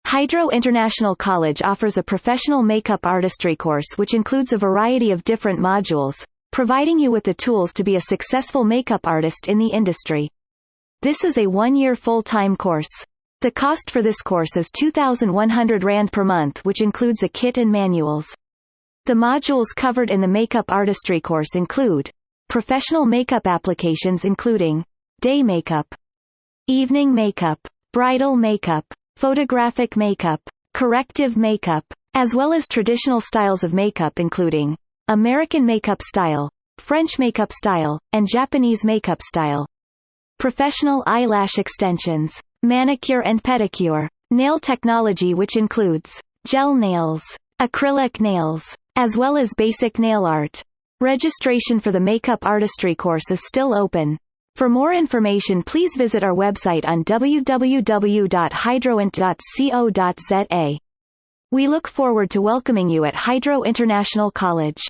Hydro International College offers a professional makeup artistry course which includes a variety of different modules, providing you with the tools to be a successful makeup artist in the industry. This is a one-year full-time course. The cost for this course is 2,100 Rand per month, which includes a kit and manuals. The modules covered in the makeup artistry course include professional makeup applications including day makeup, evening makeup, bridal makeup, photographic makeup, corrective makeup, as well as traditional styles of makeup including American makeup style, French makeup style, and Japanese makeup style. Professional eyelash extensions, manicure and pedicure, nail technology which includes gel nails, acrylic nails, as well as basic nail art. Registration for the makeup artistry course is still open. For more information, please visit our website on www.hydroint.co.za. We look forward to welcoming you at Hydro International College.